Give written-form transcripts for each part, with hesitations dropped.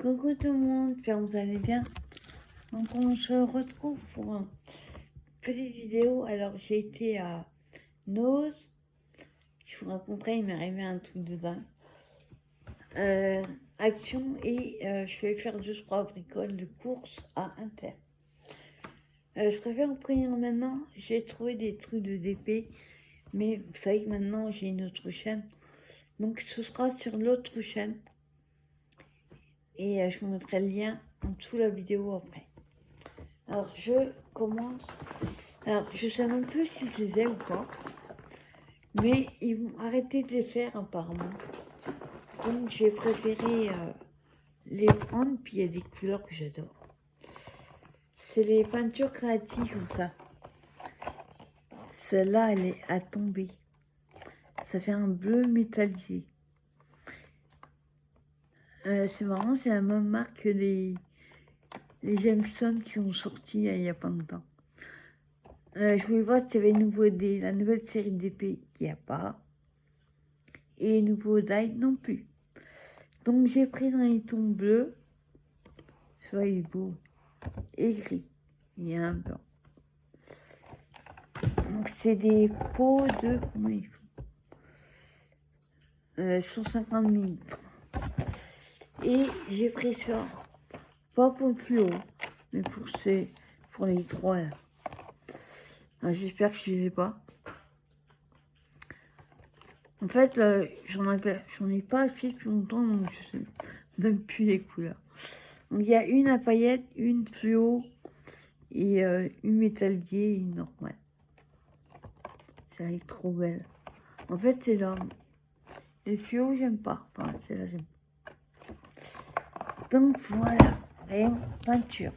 Coucou tout le monde, j'espère que vous allez bien. Donc on se retrouve pour une petite vidéo. Alors j'ai été à Nose, je vous raconterai, il m'est arrivé un truc de dingue. Action et je vais faire 2-3 bricoles de course à Inter. Je préfère vous prévenir maintenant, j'ai trouvé des trucs de DP, mais vous savez que maintenant j'ai une autre chaîne. Donc ce sera sur l'autre chaîne. Et je vous mettrai le lien en dessous de la vidéo après. Alors je commence. Alors je sais même plus si je les ai ou pas. Mais ils vont arrêter de les faire apparemment. Donc j'ai préféré les prendre. Puis il y a des couleurs que j'adore. C'est les peintures créatives comme ça. Celle-là elle est à tomber. Ça fait un bleu métallisé. C'est marrant, c'est la même marque que les Jameson qui ont sorti il y a pas longtemps. Je voulais voir s'il y avait la nouvelle série d'épées qu'il n'y a pas. Et nouveau die non plus. Donc j'ai pris dans les tons bleus. Soit il est beau. Et gris. Il y a un blanc. Donc c'est des pots de... Comment ils font 150 ml. Et j'ai pris ça. Pas pour le fluo. Mais pour les trois là. J'espère que je les ai pas. En fait, j'en ai pas fait depuis longtemps, donc je sais même plus les couleurs. Donc il y a une à paillettes, une fluo et une métallier et une normale. Ça est trop belle. En fait, c'est l'homme. Les fluo, j'aime pas. Enfin, celle-là, j'aime pas. Donc voilà, rayon peinture.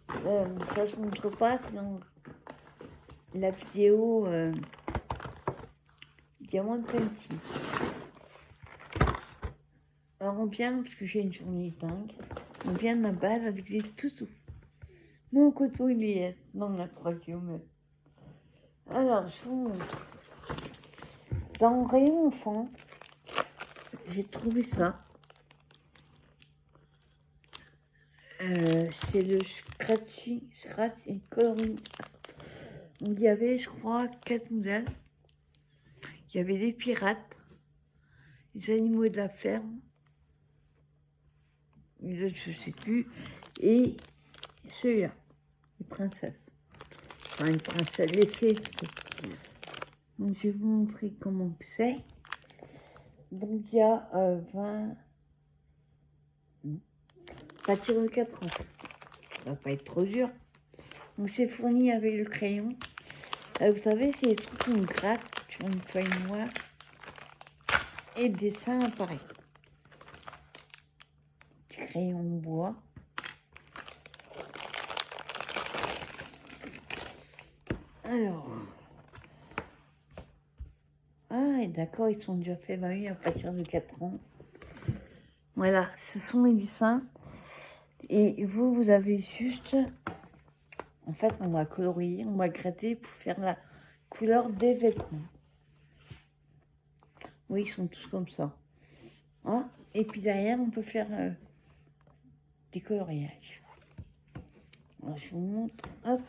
Ça se montre pas, c'est dans la vidéo Diamant Painting. Alors on vient, parce que j'ai une journée dingue, on vient de ma base avec des toutous. Mon coteau, il est dans la 3 km. Alors, je vous montre. Dans le rayon enfant, j'ai trouvé ça. C'est le Scratch and Coloring. Donc, il y avait, je crois, 4 modèles. Il y avait des pirates, les animaux de la ferme, les autres, je sais plus, et celui-là, les princesses. Enfin, une princesse, les fées. Donc, je vais vous montrer comment c'est. Donc, il y a 20... À partir de 4 ans. Ça va pas être trop dur. Donc, c'est fourni avec le crayon. Vous savez, c'est les trucs qu'on gratte sur une feuille noire. Et le dessin apparaît. Petit crayon en bois. Alors... Ah, d'accord, ils sont déjà faits, bah oui, à partir de 4 ans. Voilà, ce sont les dessins. Et vous avez juste... En fait, on va colorier, on va gratter pour faire la couleur des vêtements. Oui, ils sont tous comme ça. Hein, et puis derrière, on peut faire des coloriages. Alors, je vous montre. Hop.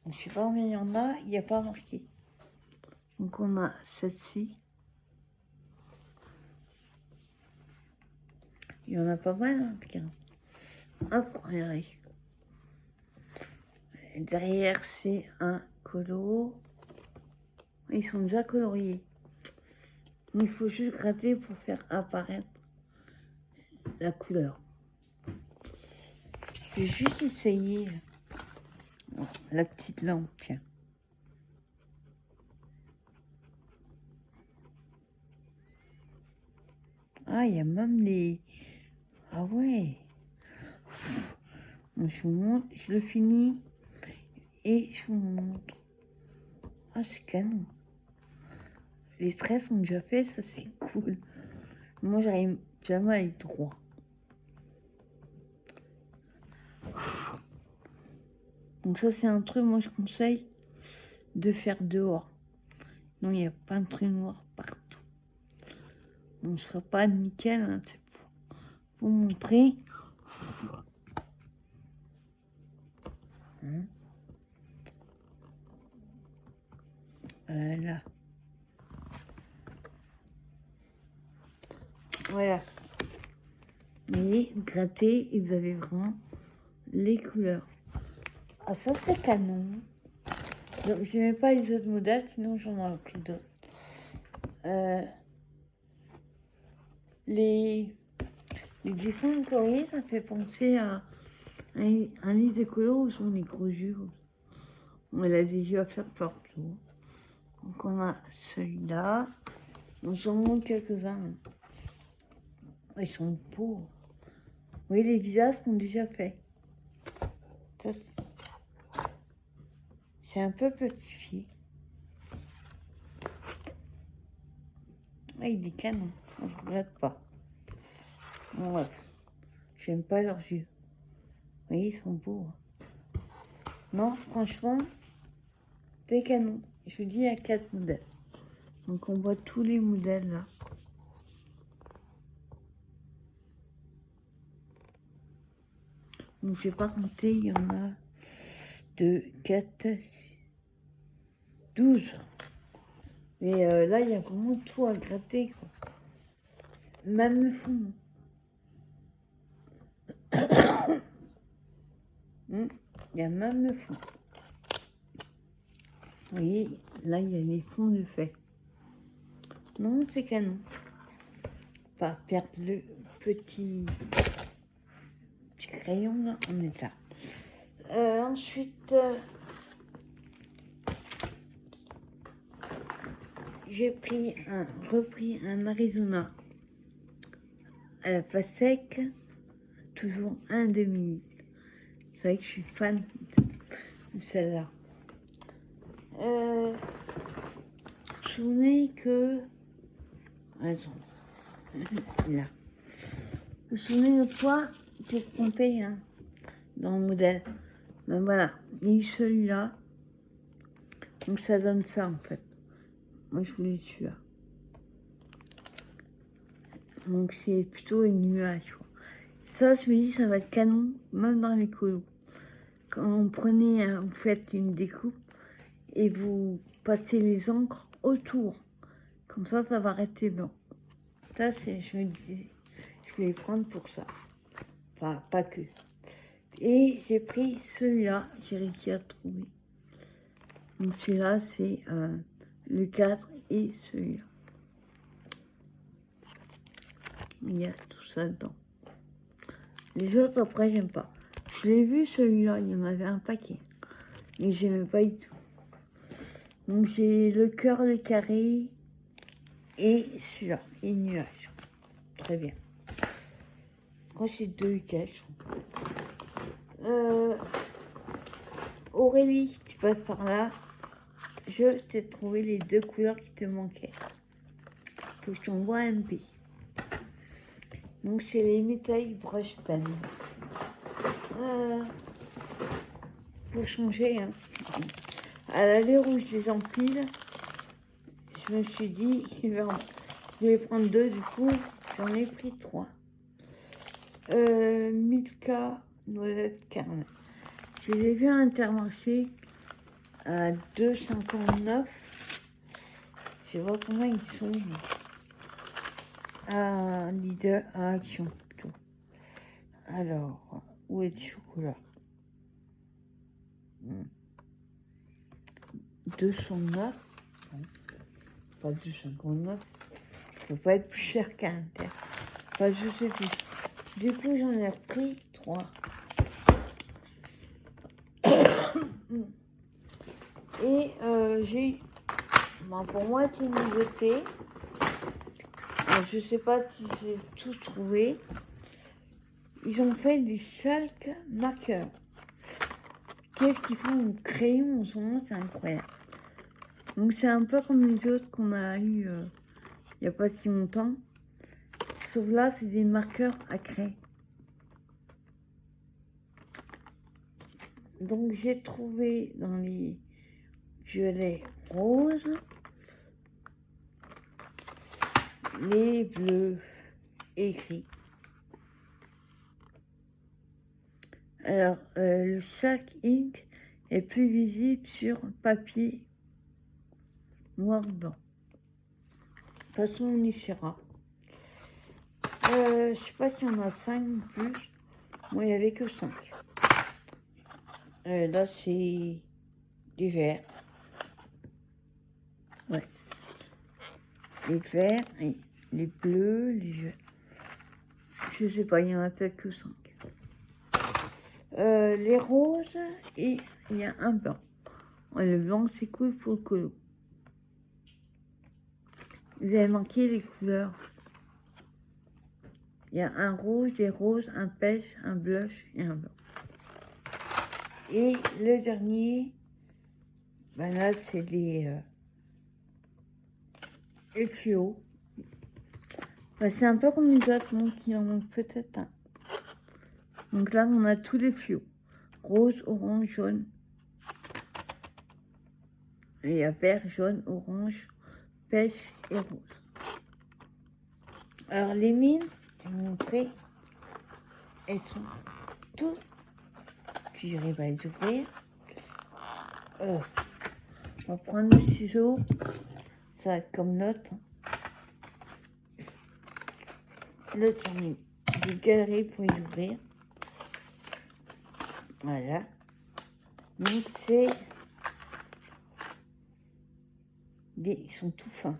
Je ne sais pas combien il y en a, il n'y a pas marqué. Donc, on a celle-ci. Il y en a pas mal, en tout cas. Hop, regardez. Et derrière, c'est un colo. Ils sont déjà coloriés. Il faut juste gratter pour faire apparaître la couleur. Je vais juste essayer la petite lampe. Tiens. Ah, il y a même les... Ah ouais. Donc, je vous montre, je le finis et je vous montre. Ah, c'est canon. Les traits sont déjà faits, ça c'est cool. Moi, j'arrive jamais à aller droit. Donc ça, c'est un truc, moi, je conseille de faire dehors. Non, il y a plein de trucs noirs partout. On ne sera pas nickel, hein, vous montrer. Voilà. Voilà. Vous voyez, gratter et vous avez vraiment les couleurs. Ah, ça c'est canon. Donc je n'aimais pas les autres modèles, sinon j'en aurais pris d'autres. Les dessins colorés, ça fait penser à un livre écolo où sont les gros yeux. On a des yeux à faire partout. Donc on a celui-là. J'en montre quelques-uns. Ils sont beaux. Oui, les visages sont déjà faits. Ça, c'est un peu petit. Ah, il est canon. Je ne regrette pas. Bon, bref. J'aime pas leurs yeux. Vous voyez, ils sont beaux. Non, franchement, c'est canon. Je vous dis, il y a 4 modèles. Donc on voit tous les modèles là. Donc je vais pas compter, il y en a 2, 4, 12. Mais là, il y a vraiment tout à gratter, quoi. Même le fond. Il y a même le fond. Vous voyez, là, il y a les fonds de fait. Non, c'est canon. Pas perdre le petit crayon là en état. Ensuite, j'ai repris un Arizona à la face sec, toujours un demi. C'est vrai que je suis fan de celle-là. Vous vous souvenez que... Attends. Là. Vous vous souvenez de quoi j'ai trompé hein, dans le modèle. Ben voilà, il y a eu celui-là. Donc ça donne ça en fait. Moi je voulais celui-là. Donc c'est plutôt une nuage. Quoi. Ça, je me dis, ça va être canon, même dans les colos. Quand vous prenez, vous faites une découpe et vous passez les encres autour. Comme ça va rester blanc. Ça, c'est, je me dis, je vais les prendre pour ça. Enfin, pas que. Et j'ai pris celui-là, j'ai réussi à trouver. Donc celui-là, c'est le cadre et celui-là. Il y a tout ça dedans. Les autres, après, j'aime pas. Je l'ai vu celui-là, il y en avait un paquet. Mais j'aimais pas du tout. Donc j'ai le cœur, le carré et celui-là, et le nuage. Très bien. Moi, c'est 2 caches. Aurélie, tu passes par là. Je t'ai trouvé les 2 couleurs qui te manquaient. Que je t'envoie un MP. Donc c'est les Metallic Brush Pen. Faut changer. Hein. À l'allure où je les empile, je me suis dit, je vais prendre 2 du coup, j'en ai pris 3. Milka Noisette Carnet. Je les ai vus à Intermarché à 2,59. Je vois combien ils sont à Lidl, à Action plutôt. Alors, où est le chocolat 209. Pas 2,59. Ça peut pas être plus cher qu'à Inter. Enfin, je sais plus. Du coup, j'en ai repris 3. Et j'ai... Bon, pour moi, c'est une nouveauté. Je sais pas si j'ai tout trouvé. Ils ont fait des chalk marqueurs. Qu'est-ce qu'ils font au crayon en ce moment, c'est incroyable. Donc c'est un peu comme les autres qu'on a eu il n'y a pas si longtemps. Sauf là, c'est des marqueurs à craie. Donc j'ai trouvé dans les violets roses, les bleus écrits. Alors, le Chalk Ink est plus visible sur papier noir-blanc. De toute façon, on y fera. Je sais pas s'il y en a 5 ou plus. Moi, il n'y avait que 5. Là, c'est du vert. Ouais. Les verts, et les bleus, les jaunes. Je sais pas, il y en a peut-être que 5. Les roses, et il y a un blanc. Ouais, le blanc, c'est cool pour le colo. Vous avez manqué les couleurs. Il y a un rouge, des roses, un pêche, un blush et un blanc. Et le dernier, ben là, c'est les fluos. Ben, c'est un peu comme les autres, donc il en manque peut-être un. Donc là, on a tous les fluos. Rose, orange, jaune. Et il y a vert, jaune, orange, pêche et rose. Alors les mines, je vais vous montrer, elles sont toutes. Puis j'arrive à les ouvrir. On va prendre le ciseau. Ça va être comme l'autre. L'autre, j'en ai des galeries pour les ouvrir. Voilà. Donc c'est... Ils sont tout fins.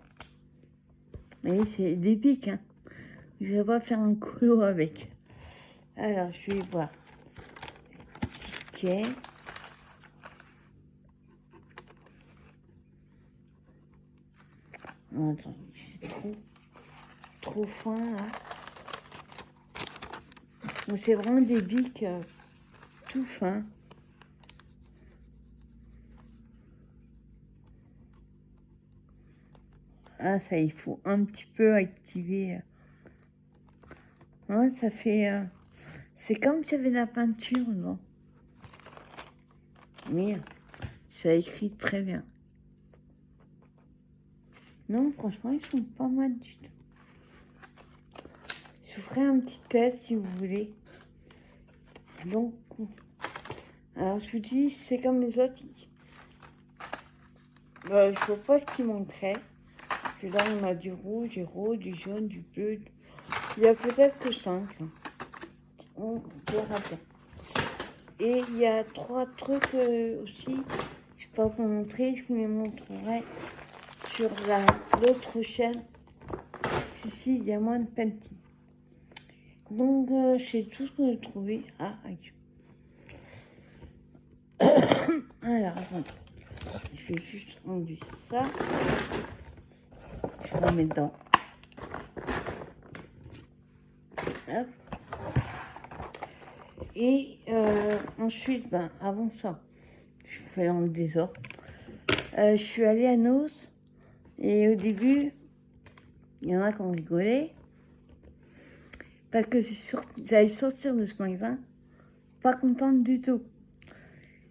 Mais c'est des pics, hein. Je vais pas faire un colo avec. Alors, je vais voir. Ok. Non, attends, c'est trop fin, là. Donc, c'est vraiment des bics tout fins. Ah, ça, il faut un petit peu activer. Ouais, ça fait... c'est comme s'il y avait de la peinture, non? Mais ça écrit très bien. Non, franchement, ils sont pas mal du tout. Je vous ferai un petit test si vous voulez. Donc, alors je vous dis, c'est comme les autres. Je vois pas ce qui manquerait. Puis là, on a du rouge, du rose, du jaune, du bleu. Il y a peut-être que 5. On verra bien. Et il y a 3 trucs aussi. Je peux pas vous montrer, je vous les montrerai sur l'autre chaîne. Si, il y a moins de painting. Donc, c'est tout ce que j'ai trouvé. Ah, aïe. Alors, attendez. Je vais juste enlever ça. Je remets dedans. Hop. Et ensuite, ben, avant ça, je fais dans le désordre. Je suis allée à Nos. Et au début, il y en a qui ont rigolé. Parce que j'allais sortir de ce magasin, pas contente du tout.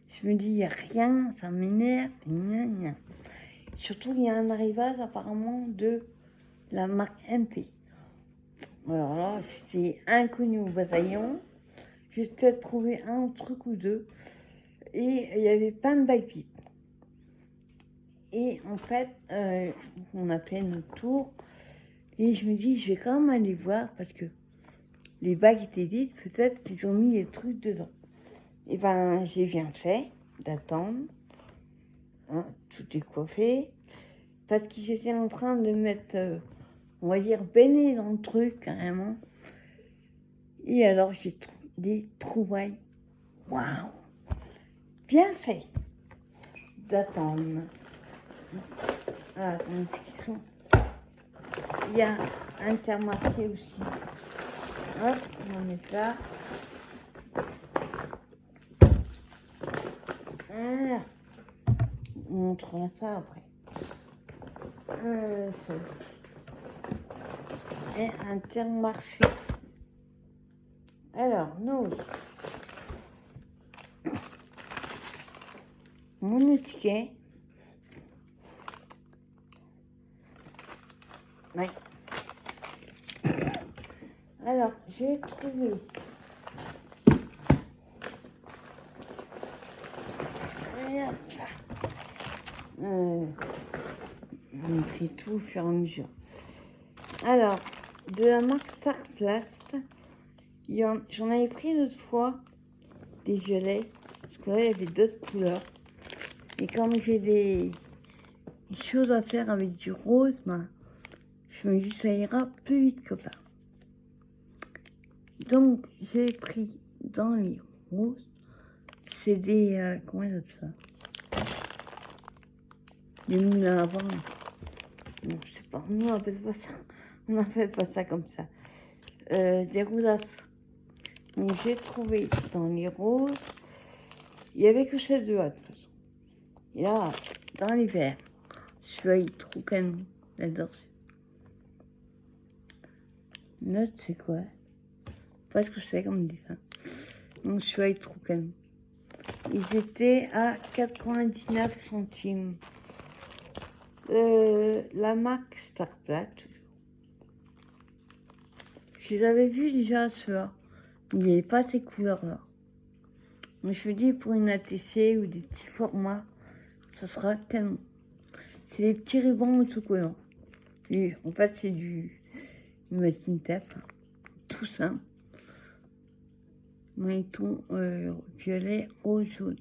Je me dis, il n'y a rien, ça m'énerve, gna gna. Surtout, il y a un arrivage apparemment de la marque MP. Alors là, j'étais inconnue au bataillon. J'ai peut-être trouvé un truc ou deux. Et il y avait plein de baguettes. Et en fait, on a fait notre tour. Et je me dis, je vais quand même aller voir parce que les bagues étaient vides. Peut-être qu'ils ont mis les trucs dedans. Et ben, j'ai bien fait d'attendre. Hein, tout est coiffé. Parce qu'ils étaient en train de mettre, on va dire, baigner dans le truc, carrément. Et alors, j'ai des trouvailles. Waouh! Bien fait d'attendre. Ah, donc, ils sont... Il y a Intermarché aussi. Hop, on en met là. Voilà. On montrera ça après. Ça. Et Intermarché. Alors, nous. Mon ticket. Ouais. Alors, j'ai trouvé et hop. On écrit tout au fur et à mesure. Alors, de la marque Starplast, j'en avais pris une autre fois des violets, parce que là, il y avait d'autres couleurs. Et comme j'ai des choses à faire avec du rose, ben, je me dis ça ira plus vite comme ça. Donc, j'ai pris dans les roses, c'est des, comment ils appellent ça? Des moulins à vent. Non, je sais pas, nous on appelle pas ça. On n'appelle pas ça comme ça. Des roulasses. Donc j'ai trouvé dans les roses, il n'y avait que ces deux-là de toute façon. Et là, dans les verts, celui-là il est trop canon, j'adore. Note c'est quoi? Pas ce que c'est comme dit ça. Donc celui-là il est trop canon. Ils étaient à 99 centimes. La marque Starplast. Je les avais vus déjà ceux-là. Il n'y avait pas ces couleurs-là. Mais je me dis pour une ATC ou des petits formats, ça sera canon. C'est des petits rubans autocollants. Et en fait, c'est du masking tape, tout simple. Dans les tons violet, rose, jaune.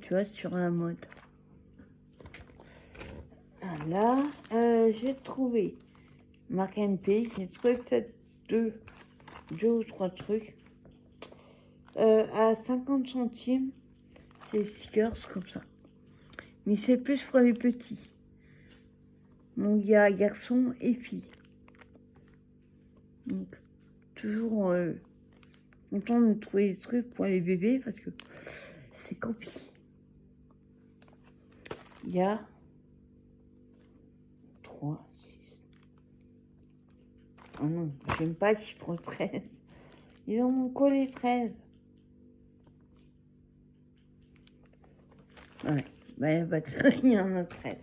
Tu vois, sur la mode. Là, j'ai trouvé marque MP. J'ai trouvé peut-être deux ou trois trucs. À 50 centimes, c'est des stickers comme ça. Mais c'est plus pour les petits. Donc il y a garçons et filles. Donc toujours content de trouver des trucs pour les bébés parce que c'est compliqué. Il y a 3, 6. Ah non, j'aime pas le chiffre 13. Ils ont collé 13. Ouais, bah, il y en a 13.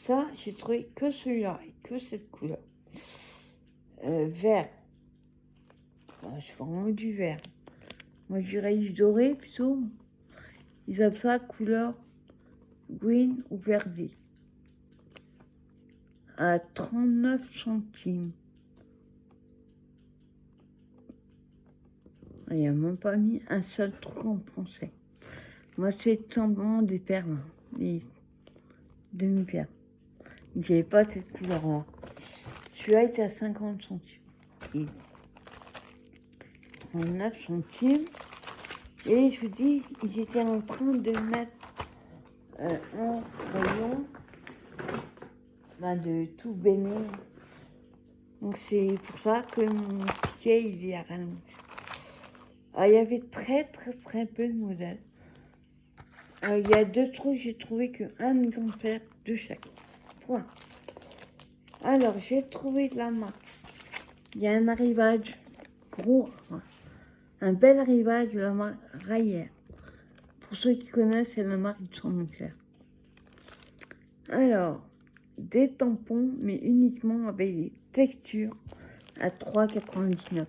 Ça, j'ai trouvé que celui-là et que cette couleur. Vert. Bah, je fais vraiment du vert. Moi, je dirais du doré plutôt. Ils appellent ça couleur green ou verdé. À 39 centimes. Il n'y a même pas mis un seul truc en français. Moi, c'est tout simplement des perles, des demi-perles. J'avais pas cette couleur-là. Celui-là était à 50 centimes. Et 39 centimes. Et je vous dis, ils étaient en train de mettre un rayon de tout bénin. Donc c'est pour ça que mon ticket il est à rallonge. Alors, il y avait très peu de modèles. Il y a deux trucs, j'ai trouvé qu'un exemplaire de chaque. Point. Alors, j'ai trouvé de la marque. Il y a un arrivage gros, un bel arrivage de la marque Rayer. Pour ceux qui connaissent, c'est la marque du sang nucléaire. Alors, des tampons, mais uniquement avec des textures à 3,99.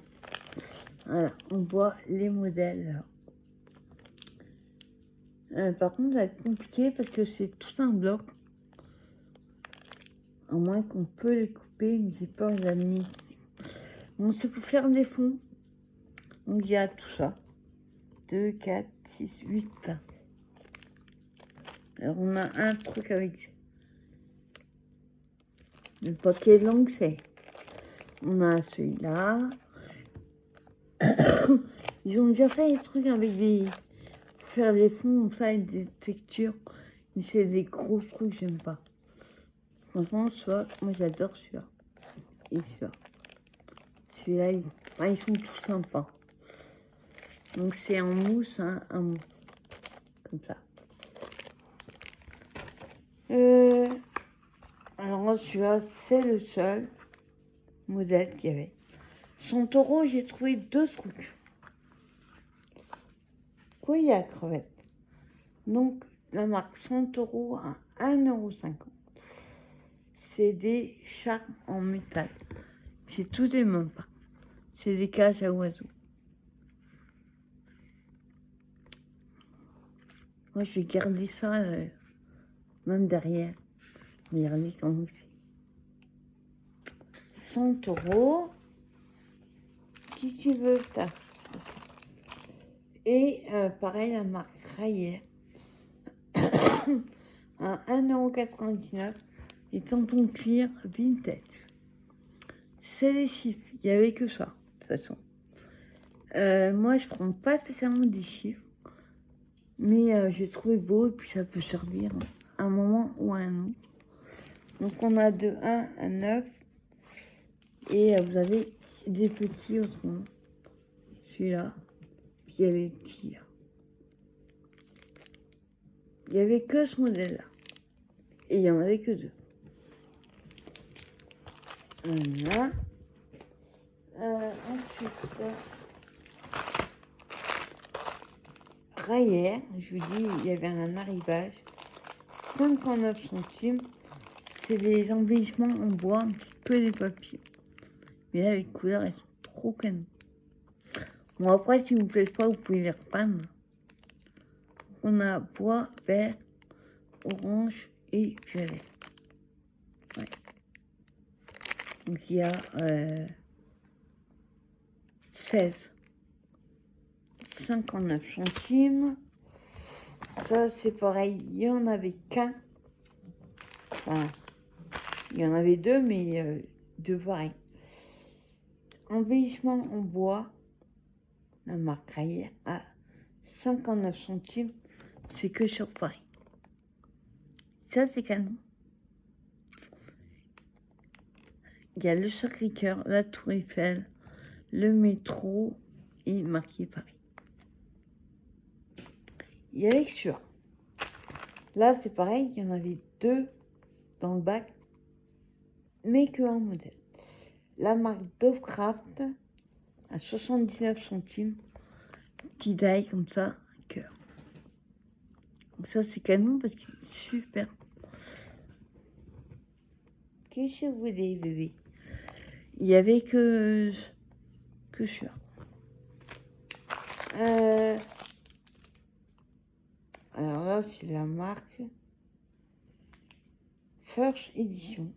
Voilà, on voit les modèles là. Par contre, ça va être compliqué parce que c'est tout un bloc. À moins qu'on peut les couper, mais j'ai peur de la nuit. Bon, c'est pour faire des fonds. Donc, il y a tout ça. 2, 4, 6, 8. Alors, on a un truc avec le paquet de langue, c'est. On a celui-là. Ils ont déjà fait des trucs avec des. Pour faire des fonds, ça, avec des textures. Mais c'est des gros trucs, j'aime pas. Franchement, moi j'adore celui-là. Et celui-là. Celui-là, ils sont tous sympas. Donc c'est en mousse, hein, en mousse. Comme ça. Alors celui-là, c'est le seul modèle qu'il y avait. Son taureau, j'ai trouvé deux trucs. Couille à crevette. Donc la marque Santoro à 1,50 €. C'est des charmes en métal. C'est tout des mêmes pas. C'est des cages à oiseaux. Moi, j'ai gardé ça, même derrière. Regardez comment c'est. 100 €. Si tu veux, t'as. Et pareil, la marque Rayer. À 1,99 €. Les tampons clear vintage. C'est les chiffres. Il n'y avait que ça, de toute façon. Moi, je prends pas spécialement des chiffres. Mais j'ai trouvé beau et puis ça peut servir à un moment ou à un autre. Donc on a de 1 à 9. Et vous avez des petits autrement. Celui-là. Puis il y a les petits là. Il n'y avait que ce modèle-là. Et il n'y en avait que 2. Voilà. Ensuite, Rayer, je vous dis, il y avait un arrivage. 59 centimes. C'est des embellissements en bois, un petit peu des papiers. Mais là, les couleurs, elles sont trop canon. Bon, après, si vous ne plaît pas, vous pouvez les reprendre. On a bois, vert, orange et violet. Ouais. Donc, il y a 16. 59 centimes. Ça, c'est pareil. Il y en avait qu'un. Enfin, il y en avait 2, mais 2 pareils. Embellissement en bois. La marque Rayer à 59 centimes. C'est que sur Paris. Ça, c'est canon. Il y a le Sacré-Cœur, la Tour Eiffel, le métro et marqué Paris. Il y avait que celui-là. Là, c'est pareil, il y en avait 2 dans le bac, mais que un modèle. La marque Dovecraft à 79 centimes. Petit die comme ça, cœur. Donc ça, c'est canon parce qu'il est super. Qu'est-ce que vous voulez, bébé? Il y avait que celui-là. Alors là, c'est la marque First Edition.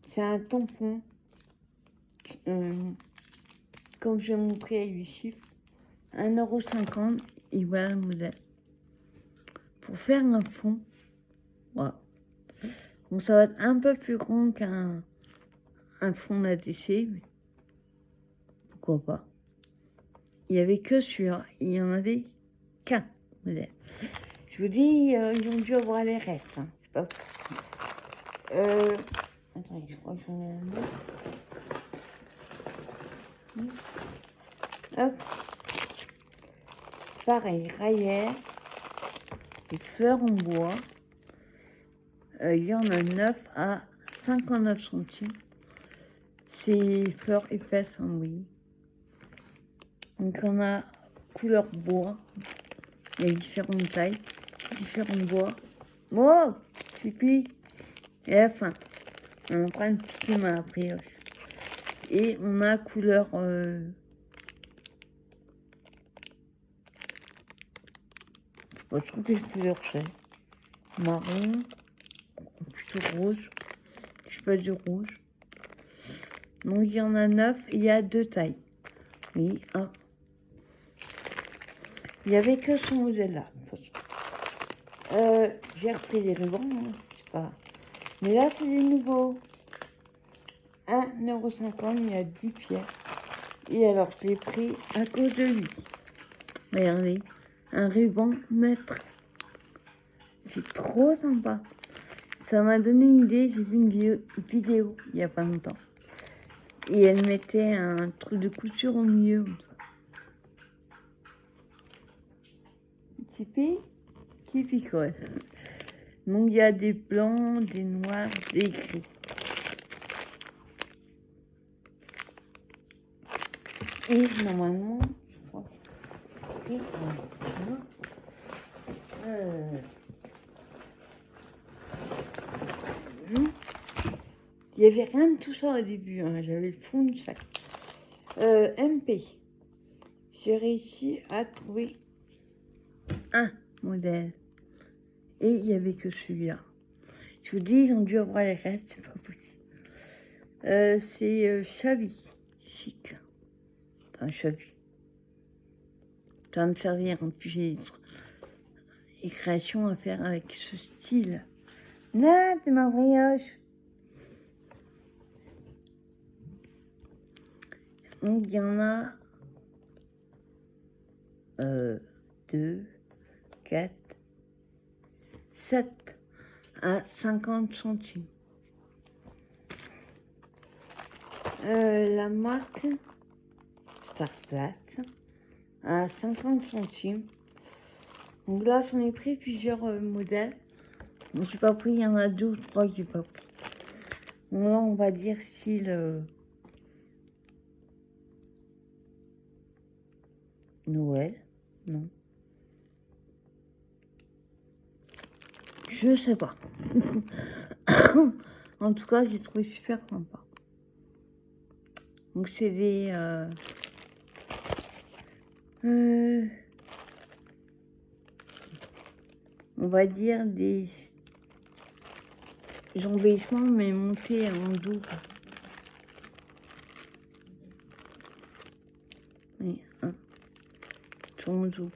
C'est un tampon. Comme je vais montrer avec les chiffres. 1,50 € et voilà le modèle. Pour faire un fond, voilà. Bon, ça va être un peu plus grand qu'un fond ATC, mais pourquoi pas. Il n'y avait que celui-là, il n'y en avait qu'un modèle. Je vous dis, ils ont dû avoir les restes, hein. C'est pas possible. Attendez, je crois que j'en ai un autre. Hop. Pareil, Rayer, des fleurs en bois. Il y en a 9 à 59 centimes. C'est fleurs épaisses en oui. Donc on a couleur bois. Il y a différentes tailles, différents bois. Oh, pipi. Et à la fin, on prend un petit peu à la brioche. Et on a couleur je trouve que couleur c'est marron, plutôt rouge. Je sais pas du rouge. Donc il y en a 9, il y a 2 tailles. Oui, hop. Il n'y avait que ce modèle-là. J'ai repris les rubans, hein, je sais pas. Mais là, c'est des nouveaux. 1,50 €, il y a 10 pièces. Et alors, je l'ai pris à cause de lui. Regardez, un ruban mètre. C'est trop sympa. Ça m'a donné une idée, j'ai vu une vidéo il n'y a pas longtemps. Et elle mettait un truc de couture au milieu, comme ça. Qui picole. Donc il y a des blancs, des noirs, des gris. Et normalement, je crois que il n'y avait rien de tout ça au début, hein. J'avais le fond du sac. MP. J'ai réussi à trouver un modèle. Et il n'y avait que celui-là. Je vous dis, ils ont dû avoir les restes, c'est pas possible. C'est Chavi, chic. Enfin, Chavi. Ça va me servir, en plus j'ai des créations à faire avec ce style. Là, c'est ma brioche. Donc, il y en a 2, 4, 7 à 50 centimes. La marque Starplast à 50 centimes. Donc là, j'en ai pris plusieurs modèles. Je n'ai pas pris, il y en a 2 ou 3 que j'ai pas pris. Donc là, on va dire style Noël. Non. Je sais pas. En tout cas, j'ai trouvé super sympa. Donc c'est des on va dire des embellissements mais montés en double. Oui, hein, en double.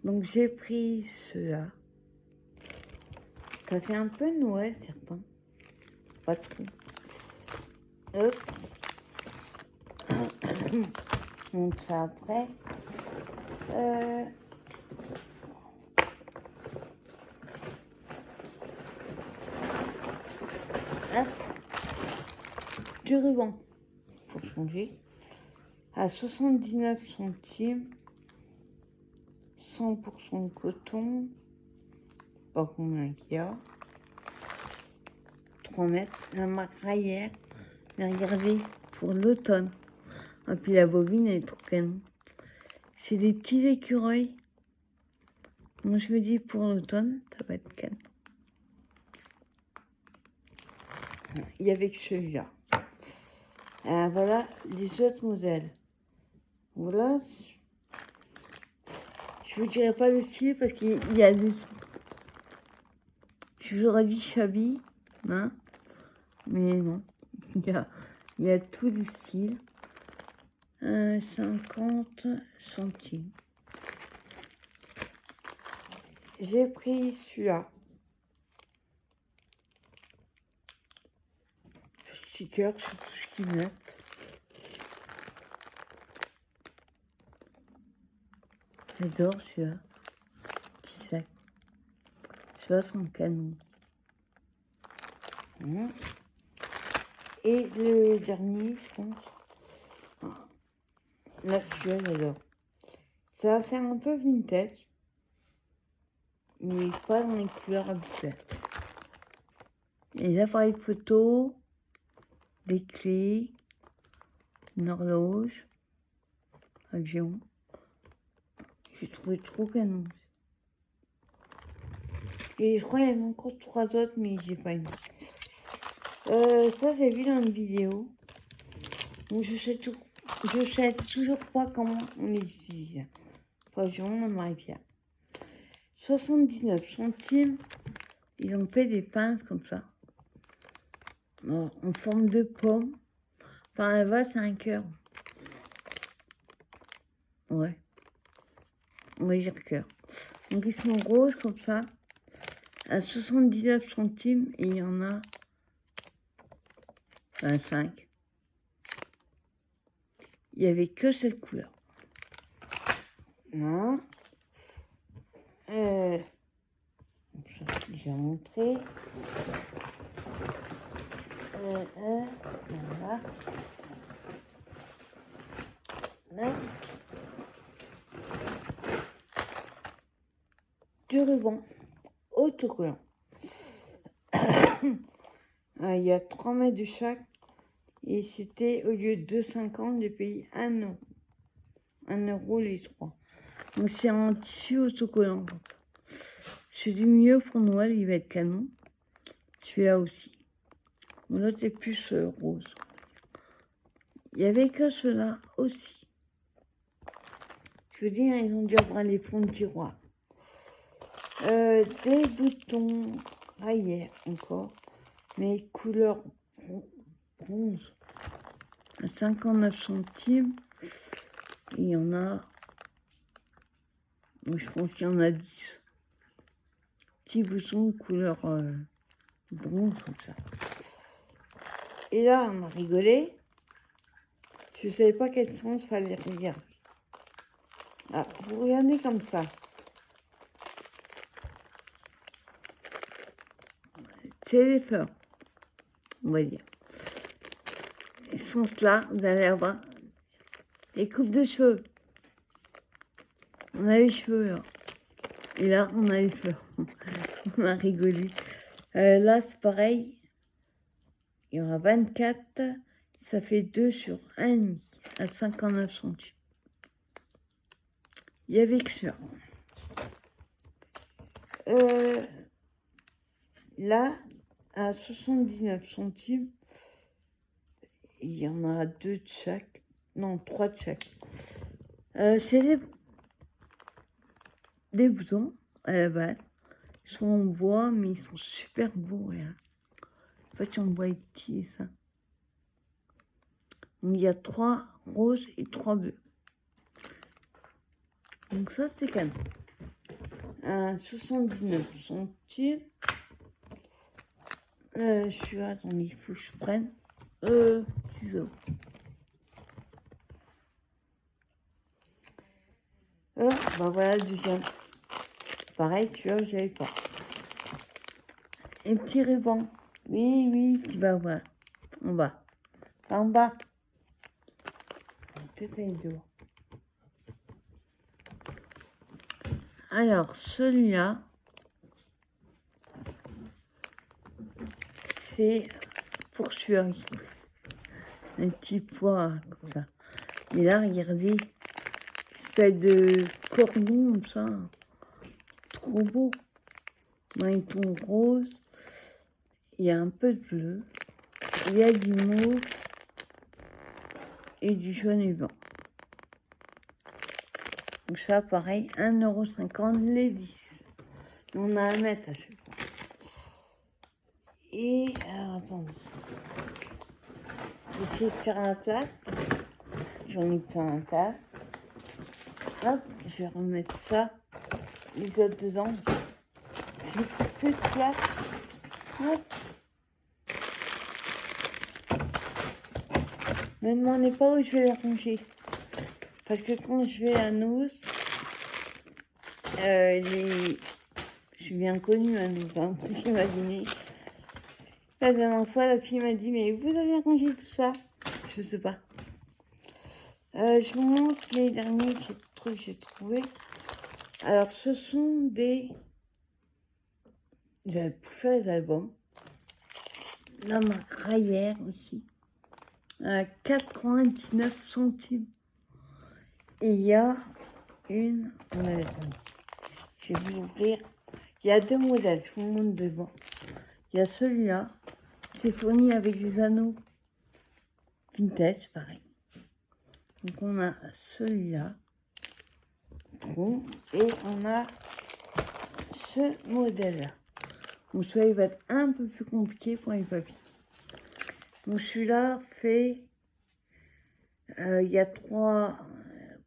Donc j'ai pris ceux-là. Ça fait un peu Noël, certains. Pas trop. Hop. Donc ça après. Hop. Du ruban. Faut changer. À 79 centimes. 100% coton. Pas combien qu'il y a. 3 mètres. La marque Rayer. Mais regardez, pour l'automne. Et puis la bobine, elle est trop canon. C'est des petits écureuils. Moi, je me dis, pour l'automne, ça va être canon. Il y avait que celui-là. Voilà les autres modèles. Voilà. Je vous dirai pas le style parce qu'il y a des... J'aurais dit Chabi, hein, mais non. Il y a tous les styles. 50 centimes. J'ai pris celui-là. Sticker sur tout ce qu'il met. J'adore celui-là. Petit sac. Celui-là, son canon. Et le dernier, je pense. Là, celui-là, j'adore. Ça va faire un peu vintage. Mais pas dans les couleurs habituelles. Les appareils photo, des clés, une horloge, avion. J'ai trouvé trop canon. Et je crois qu'il y avait encore 3 autres, mais j'ai pas mis. Ça, j'ai vu dans une vidéo. Donc je sais toujours pas comment on les utilise. Enfin, je m'en marie bien. 79 centimes. Ils ont fait des pinces comme ça. En forme de pomme. Enfin, là-bas, c'est un cœur. Ouais. On va dire cœur. Donc, ils sont roses comme ça. À 79 centimes. Et il y en a 25. Il n'y avait que cette couleur. Non. Ça, j'ai déjà montré. Voilà. Là. Du ruban autocollant. Il y a 3 mètres de chaque. Et c'était, au lieu de 2,50, j'ai payé 1 euro. 1 euro les 3. Donc c'est en tissu autocollant. C'est du mieux pour Noël, il va être canon. Celui-là aussi. L'autre est plus rose. Il y avait que ceux-là aussi. Je veux dire, ils ont dû avoir les fonds de tiroir. Des boutons rayés encore, mais couleur bronze. À 59 centimes. Il y en a. Moi, je pense qu'il y en a 10. Petits boutons couleur bronze comme ça. Et là, on a rigolé. Je ne savais pas quel sens fallait regarder. Ah, vous regardez comme ça. C'est les fleurs, on va dire. Ils sont là, vous allez avoir les coupes de cheveux. On a les cheveux là. Et là, on a les fleurs. On a rigolé. Là, c'est pareil. Il y aura 24. Ça fait 2 sur 1,5 à 59 centimes. Il y avait que ça. Là, à 79 centimes, il y en a 2 de chaque. Non, 3 de chaque. C'est des boutons à la base. Ils sont en bois, mais ils sont super beaux. Hein. En fait, en bois petit, ça. Donc, il y a 3 roses et 3 bleus. Donc ça, c'est cadeau. À 79 centimes. Je suis... Attendez, il faut que je prenne. Ciseaux. Bah voilà le deuxième. Pareil, tu vois, j'avais pas. Un petit ruban. Oui, oui, tu vas voir. En bas. En bas. Peut-être les deux. Alors, celui-là, c'est pour suivre. Un petit pois comme ça. Et là, regardez, espèce de cordon comme ça. Trop beau. Un ton rose. Il y a un peu de bleu. Il y a du mauve. Et du jaune et blanc. Donc ça, pareil, 1,50 € les 10. On a à mettre à chaque fois. Et, alors, attendez. J'essaie de faire un tas. J'en ai fait un tas. Hop, je vais remettre ça, les autres dedans. J'ai plus de place. Hop. Ne me demandez pas où je vais les ranger. Parce que quand je vais à Nous, je suis bien connue à Nous, hein, vous imaginez. La dernière fois, la fille m'a dit, mais vous avez rangé tout ça? Je sais pas. Je vous montre les derniers trucs que j'ai trouvés. Alors, ce sont des... J'avais fait les albums. La marque Rayer aussi. À 99 centimes. Et il y a une... Je vais vous ouvrir. Il y a 2 modèles, je vous montre devant. Il y a celui-là. C'est fourni avec des anneaux vintage, pareil. Donc on a celui-là. Bon, et on a ce modèle-là. Donc celui-là, il va être un peu plus compliqué pour les papiers. Donc celui-là fait... il y a 3...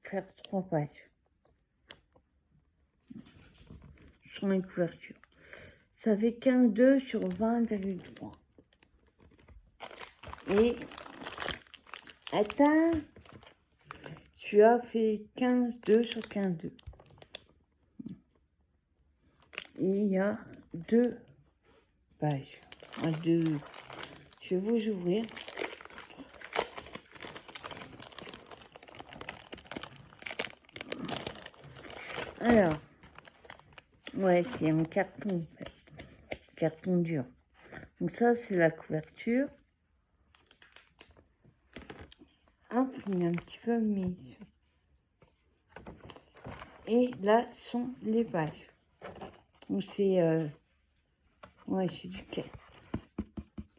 faire 3 pages. Sur les couvertures. Ça fait 15,2 sur 20,3. Et... Attends, tu as fait 15,2 sur 15,2. Et il y a 2 pages. Je vais vous ouvrir. Alors, ouais, c'est un carton, en fait. Carton dur. Donc ça, c'est la couverture. Hop, il y a un petit peu mis. Et là sont les pages. Donc c'est... ouais, c'est du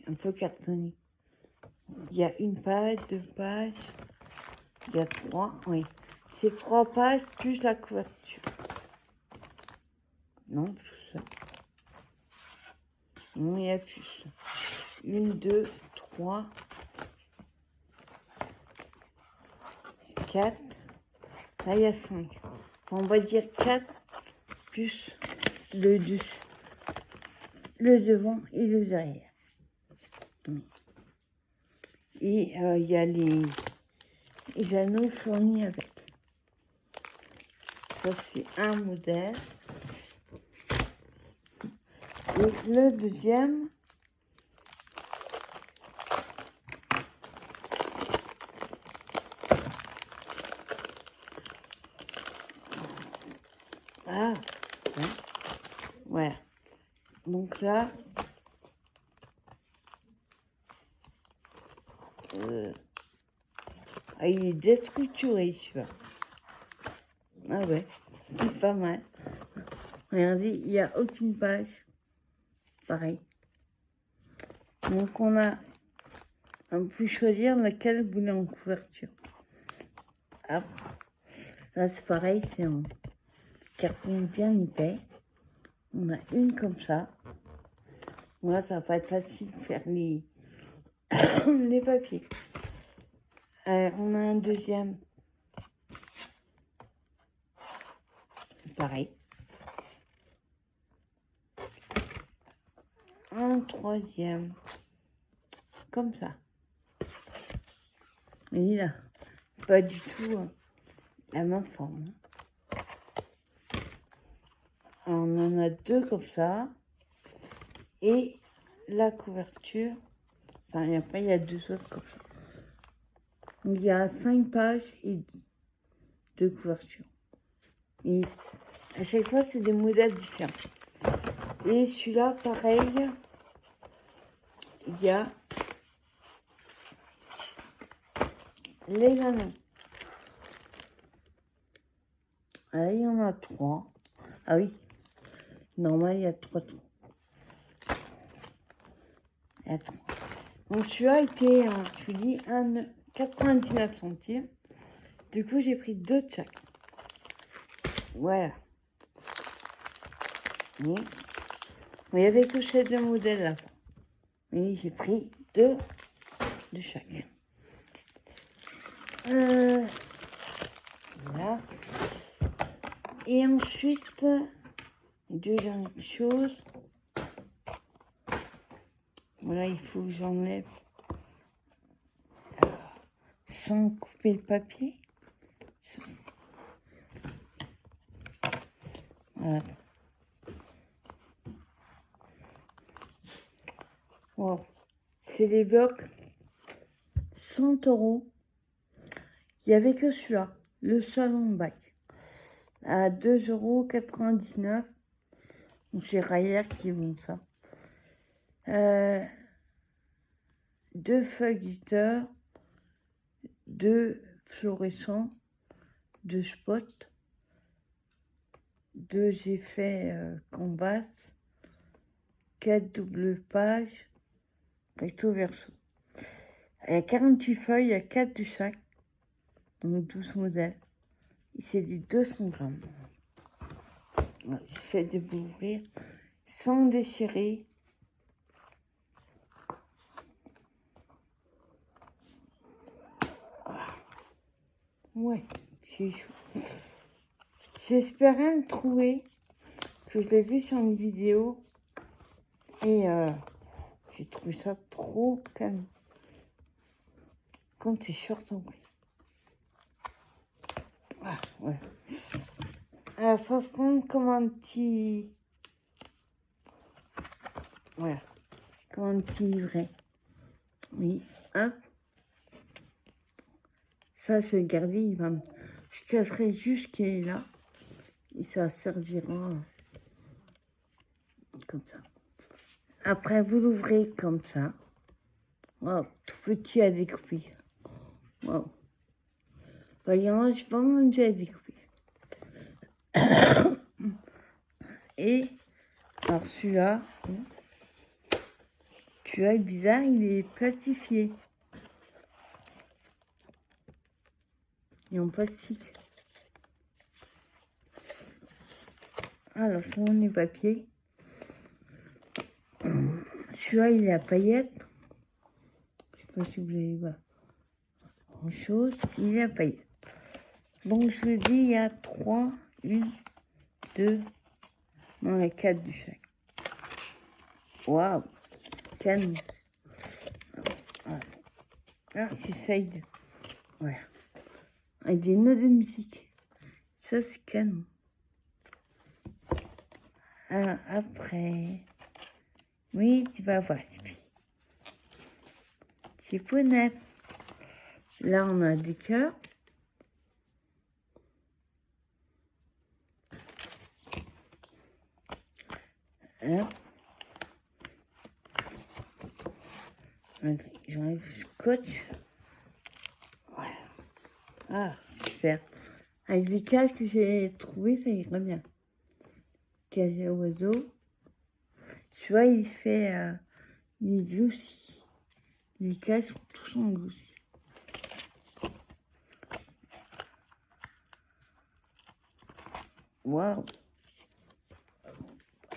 un peu cartonné. Il y a une page, 2 pages, il y a 3, oui. C'est 3 pages plus la couverture. Non, tout ça. Non, il y a plus. 1, 2, 3, 4. Là, il y a 5. On va dire 4 plus le dessus, le devant et le derrière. Et il y a les anneaux fournis avec. Ça, c'est un modèle. Et le deuxième, ah, ouais. Voilà. Donc là, il est déstructuré, celui-là. Ah ouais, c'est pas mal. Regardez, il n'y a aucune page. Pareil. Donc on peut choisir laquelle vous voulez en couverture. Hop. Là, c'est pareil, c'est en carton bien épais. On a une comme ça. Moi, ça va pas être facile de faire les papiers. On a un deuxième. Pareil. Un troisième. Comme ça. Et là, pas du tout la même forme. On en a 2 comme ça. Et la couverture. Enfin, et après, il y a 2 autres comme ça. Donc, il y a 5 pages et 2 couvertures. Et à chaque fois, c'est des modèles différents. Et celui-là, pareil, il y a les anneaux. Ah, il y en a 3. Ah oui, normal, il y a 3 trous. Il y a 3. Donc celui-là était, je vous dis, 99 centimes. Du coup, j'ai pris 2 de chaque. Voilà. Et, il y avait que ces 2 modèles là. Et j'ai pris 2 de chaque. Voilà. Et ensuite, deuxième chose, voilà, il faut que j'enlève sans couper le papier. Voilà. Wow. C'est des blocs 100 €. Il n'y avait que celui-là, le salon bac, à 2,99 €. Donc c'est Raya qui vend ça. 2 feuilles glitter, 2 fluorescents, 2 spots, 2 effets canvas, 4 doubles pages, recto verso. Il y a 48 feuilles, il y a 4 de chaque, donc 12 modèles. Et c'est du 200 grammes. J'essaie de vous ouvrir sans déchirer. Ouais, c'est chaud. J'espérais le trouver, que je l'ai vu sur une vidéo. Et j'ai trouvé ça trop calme. Quand c'est short en prix. Ah, ouais. Alors, ça se prend comme un petit... Voilà. Comme un petit livret. Oui, hop. Ça, je vais le garder, il va me... Je casserai juste qu'il est là. Et ça servira comme ça. Après, vous l'ouvrez comme ça. Wow, tout petit à découper. Wow. Voyons, je peux même à découper. Et, alors celui-là, tu vois, bizarre, il est plastifié. et en plastique. Alors, selon les papiers, celui-là, il est à paillettes. Je sais pas si vous allez voir grand chose. Il est à paillettes. Donc, je le dis, il y a 3, 1, 2, non, il y a 4 de chaque. Waouh, calme. Ah, j'essaye de... Voilà. Avec des notes de musique. Ça, c'est canon. Alors, après... Oui, tu vas voir. C'est pour neuf. Là, on a des cœurs. Là. J'enlève le scotch. Voilà. Ah, super. Avec les cases que j'ai trouvées, ça irait bien. Cage à oiseau. Tu vois, il fait... il est glossy. Les cases sont tous en glossy. Waouh.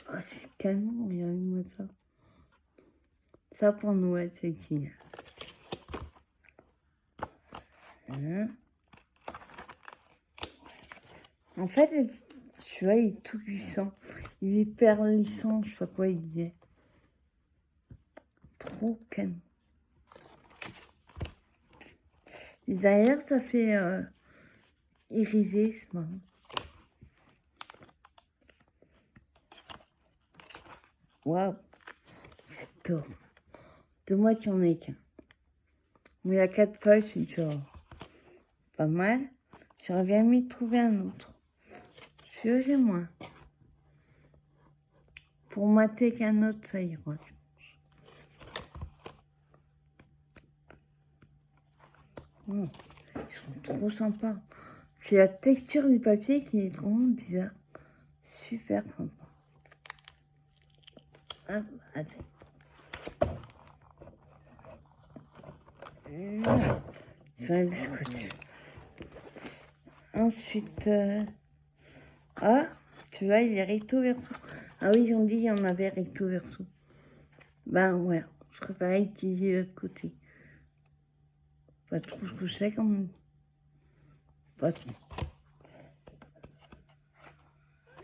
Ah, c'est canon, regardez-moi ça. Ça pour Noël, c'est génial. Hein. En fait, celui-là, il est tout puissant. Il est perlissant, je sais pas quoi il disait. Trop canon. Et derrière, ça fait iriser, c'est marrant. Waouh, j'adore. Dommage qu'il n'y en ait qu'un. Mais il y a 4 feuilles, c'est genre pas mal. J'aurais bien aimé trouver un autre. Celui-là, j'ai moins. Pour mater qu'un autre, ça ira. Oh, ils sont trop sympas. C'est la texture du papier qui est vraiment bizarre. Super sympa. Hop, attends. Ça, le scotch. Ensuite, ah, tu vois, il est recto verso. Ah oui, ils ont dit qu'il y en avait recto verso. Ben ouais, je préférais utiliser l'autre côté. Pas trop ce que c'est quand même. Pas trop.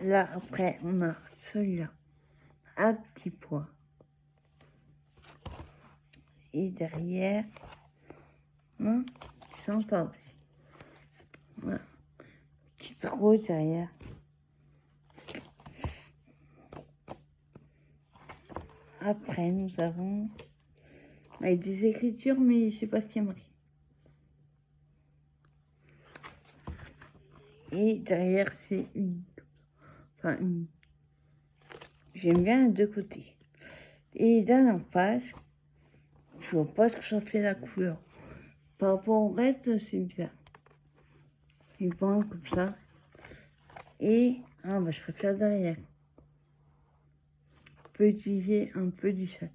Là, après, on a celui-là. À petit pois. Et derrière, hein, sympa aussi. Voilà. Petite rose derrière. Après, nous avons avec des écritures, mais je sais pas ce qu'il y a marqué. Et derrière, c'est une. Enfin, une. J'aime bien les deux côtés. Et dernière page, je vois pas ce que ça fait la couleur. Par rapport au reste, c'est bizarre. C'est bon comme ça. Et, ah bah je préfère derrière. On peut utiliser un peu du chat.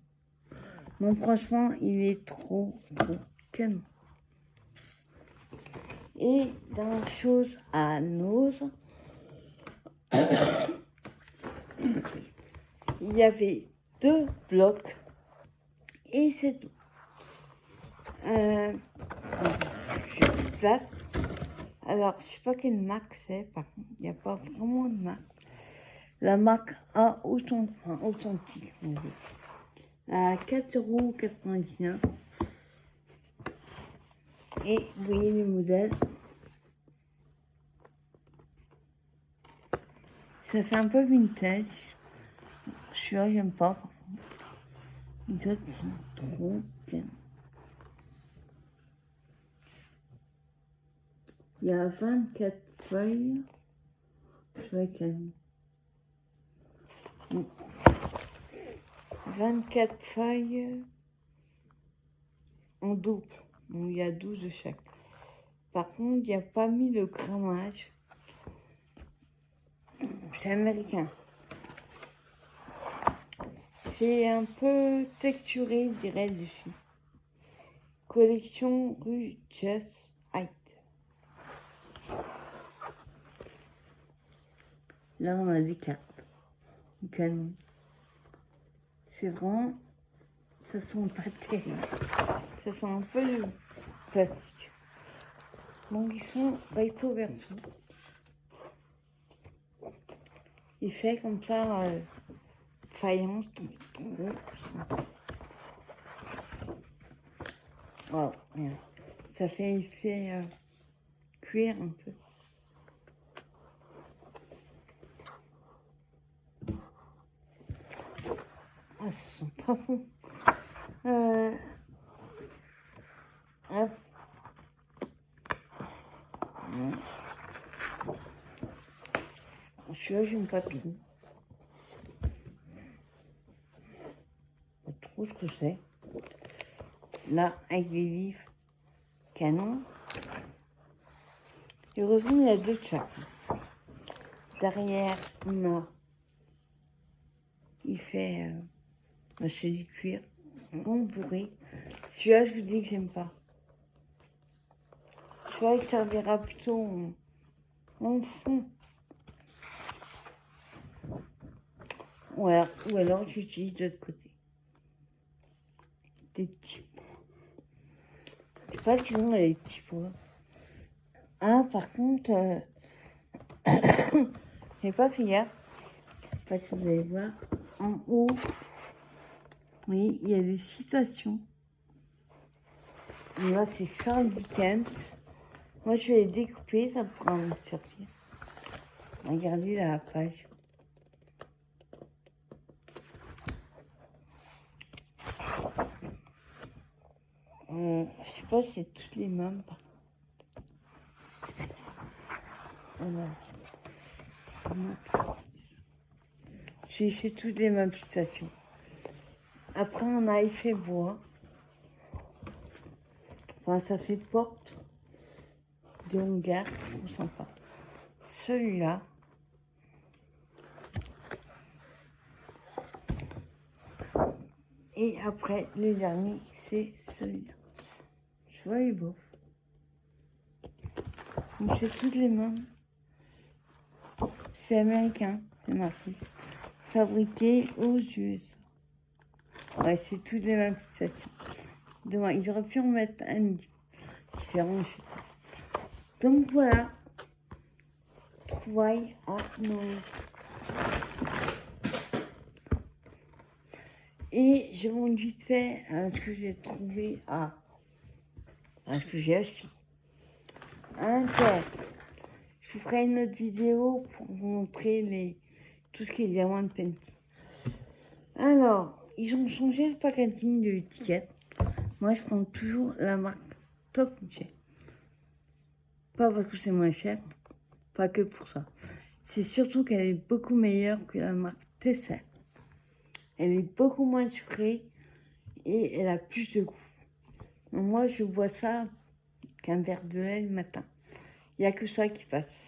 Bon, franchement, il est trop canon. Et dans chose à nose, il y avait 2 blocs et c'est tout. Je suis plate. Alors, je sais pas quelle marque c'est, par contre, il n'y a pas vraiment de marque. La marque A authentique, on dit. À 4,99 €. Et vous voyez les modèles. Ça fait un peu vintage. Celui-là, j'aime pas, par contre. Les autres sont trop bien. Il y a 24 feuilles. Je vais calmer. 24 feuilles en double. Donc, il y a 12 de chaque. Par contre, il n'y a pas mis le grammage. C'est américain. C'est un peu texturé, je dirais, dessus. Collection rue Just Height. Là, on a des cartes. Du canon. C'est vraiment... Ça sent pas terrible. Ça sent un peu du plastique. Donc, ils sont recto verso. Il fait comme ça, faïence, trop. Wow, regarde. Ça fait effet cuir un peu. Ah, ça sent pas bon. Hop. Celui-là, j'aime pas trop. Pas trop ce que c'est. Là, avec des livres canon. Heureusement, il y a deux de chaque. Derrière, on a... Il fait... c'est du cuir. Bourré. Celui-là, je vous dis que j'aime pas. Celui-là, il servira plutôt en fond. Ou alors j'utilise de l'autre côté. Des petits pois. Je sais pas si on a les petits pois. Ah, par contre, j'ai pas fait hier. Je sais pas si vous allez voir. En haut, oui, il y a des citations. Et là, c'est Charles Dickens. Moi, je vais les découper, ça pourra me servir. Regardez la page. Je sais pas si c'est toutes les mêmes. Voilà. C'est toutes les mêmes citations. Après, on a effet bois. Enfin, ça fait porte de hangar, trop sympa. Celui-là. Et après, le dernier, c'est celui-là. Je vois, il est beau. Donc, c'est toutes les mêmes. C'est américain, c'est marqué. Fabriqué aux USA. Ouais, c'est toutes les mêmes citations. Dommage, j'aurais pu en mettre un différent. Donc voilà. Trouvailles à Noël. Et je vous montre vite fait ce que j'ai trouvé ce que j'ai acheté. Je vous ferai une autre vidéo pour vous montrer tout ce qui est diamant Penty. Alors, ils ont changé le packaging de l'étiquette. Moi, je prends toujours la marque Top Budget. Pas parce que c'est moins cher, pas que pour ça. C'est surtout qu'elle est beaucoup meilleure que la marque Tesser. Elle est beaucoup moins sucrée et elle a plus de goût. Donc moi, je bois ça qu'un verre de lait le matin. Il n'y a que ça qui passe.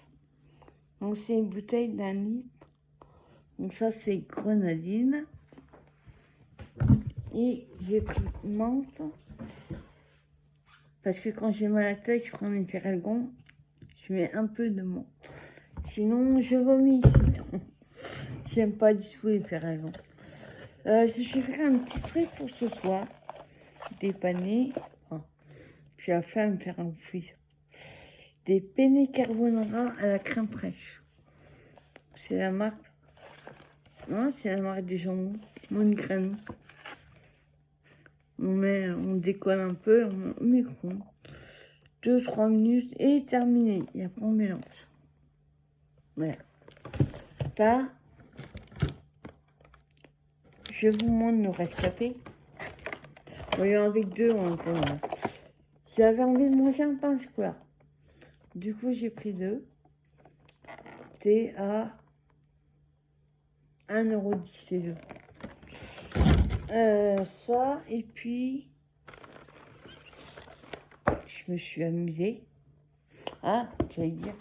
Donc c'est une bouteille d'1 litre. Donc ça, c'est grenadine. Et j'ai pris menthe. Parce que quand j'ai mal à la tête, je prends mes Feralgon. Je mets un peu de menthe. Sinon, je vomis. J'aime pas du tout les Feralgon. Je vais faire un petit truc pour ce soir. Dépanner. J'ai la flemme de faire un fruit. Des penne carbonara à la crème fraîche. C'est la marque. Non, c'est la marque des jambons. Monograine. On décolle un peu, on met au micro. 2-3 minutes et terminé. Et après on mélange. Voilà. Ça, je vous montre le rescapé. Voyons, avec deux, on entend. J'avais envie de manger un pain chocolat. Du coup, j'ai pris deux. C'était à 1,10 € les deux. Ça, et puis, je me suis amusée. Ah, j'allais dire,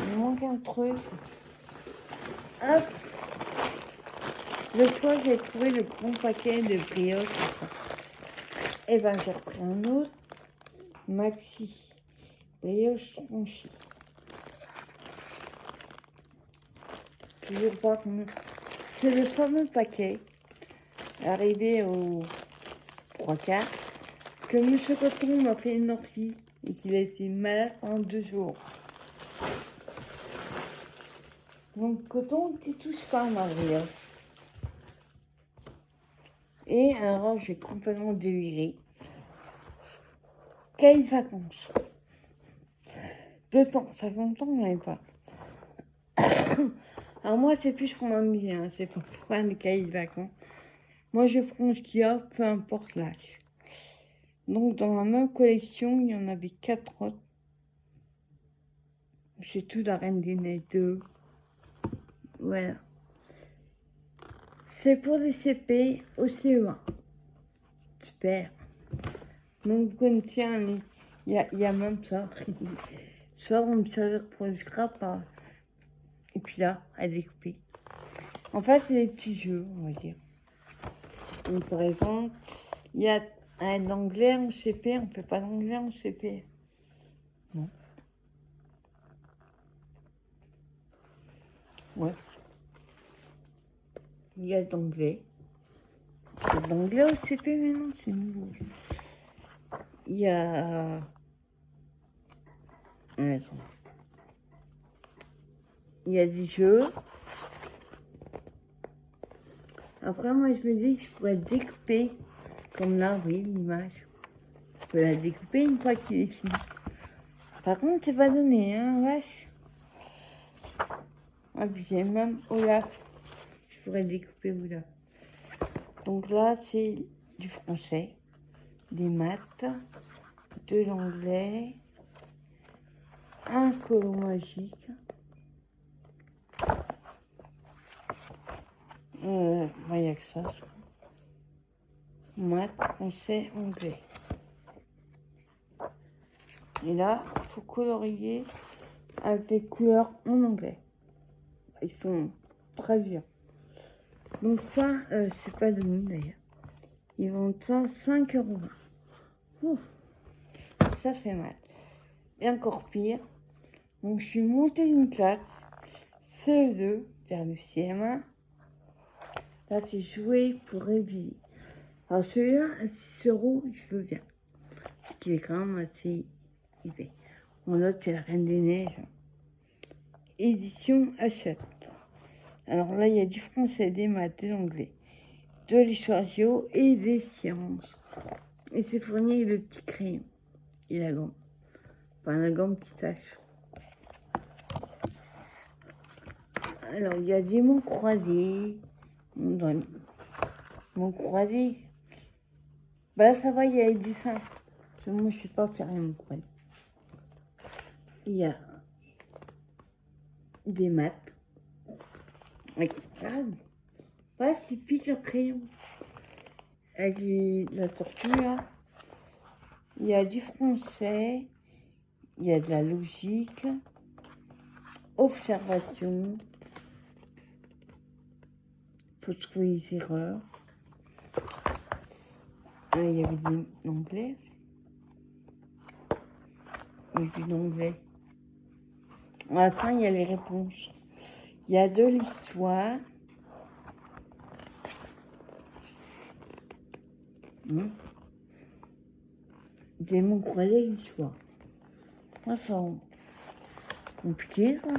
il manque un truc. Hop. Le soir, j'ai trouvé le grand paquet de brioches. Et ben, j'ai repris un autre. Maxi. Brioche tranchée. toujours pas combien. C'est le fameux paquet arrivé au 3/4 que M. Coton m'a fait une ortie et qu'il a été malade pendant 2 jours. Donc, Coton, tu touches pas, Maria. Et alors, j'ai complètement déviré. Cahier de vacances. 2 temps, ça fait longtemps qu'on n'avait pas. Alors moi, c'est plus pour m'amuser, hein, c'est pas pour faire des cahiers de vacances. Moi, je prends ce qu'il y a, peu importe l'âge. Donc, dans la même collection, il y en avait 4 autres. C'est tout la Reine des Neiges 2. Voilà. C'est pour les CP au CE1. Super. Donc, vous connaissez, il y a même ça. Ça, on me servait pour le scrap. Et puis là, à découper. En fait, c'est des petits jeux, on va dire. Donc, par exemple, il y a un anglais en CP, on ne fait pas d'anglais en CP. Non. Ouais. Il y a d'anglais. Il y a d'anglais au CP maintenant, c'est nouveau. Il y a... Attends. Il y a des jeux. Après, moi, je me dis que je pourrais découper, comme là, oui, l'image. Je peux la découper une fois qu'il est fini. Par contre, c'est pas donné, hein, vache. Ah, puis j'ai même Olaf. Je pourrais découper Olaf. Donc là, c'est du français, des maths, de l'anglais, un colo magique. Il n'y a que ça. Maths, français, anglais. Et là, il faut colorier avec des couleurs en anglais. Ils sont très bien. Donc ça, c'est pas de nous d'ailleurs. Ils vendent ça 5,20 €. Ça fait mal. Et encore pire, donc je suis montée d'une classe, CE2, vers le CM1. Là, c'est joué pour réviser. Alors celui-là, à 6 €, je veux bien. Parce qu'il est quand même assez épais. Mon autre, c'est la Reine des Neiges. Édition Hachette. Alors là, il y a du français, des maths, de l'anglais, de l'histoire géo et des sciences. Et c'est fourni avec le petit crayon et la gomme. Enfin, la gomme qui tâche. Alors, il y a des mots croisés. Mots croisés. Bah, ça va, il y a des dessins. Parce que moi, je ne sais pas faire les mots croisés. Il y a des maths. Regarde. Bah, c'est pique le crayon. Avec la tortue, là. Il y a du français. Il y a de la logique. Observation. Faut trouver les erreurs. Ah, il y avait de l'anglais. Il y a de l'anglais. À la fin, il y a les réponses. Il y a de l'histoire. Des mots croisés l'histoire. Ça, c'est compliqué, ça.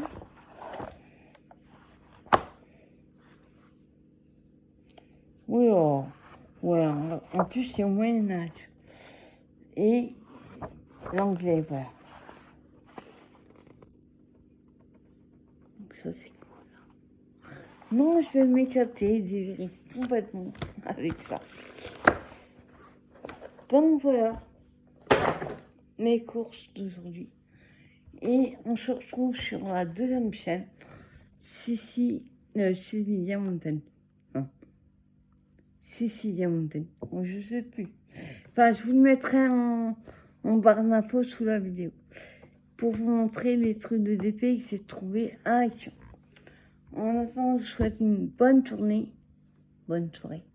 Oui, oh. Ouais, en plus, c'est au Moyen-Âge. Et l'anglais, voilà. Donc ça, c'est cool. Non, je vais m'éclater, délirer complètement avec ça. Donc voilà, mes courses d'aujourd'hui. Et on se retrouve sur la deuxième chaîne, Sissi Diamontaine. Non. Sissi Diamontaine. Bon, je sais plus. Enfin, je vous le mettrai en barre d'infos sous la vidéo. Pour vous montrer les trucs de DP que j'ai trouvé à Action. En attendant, je vous souhaite une bonne journée, bonne soirée.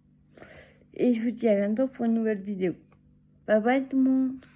Et je vous dis à bientôt pour une nouvelle vidéo. Bye bye tout le monde.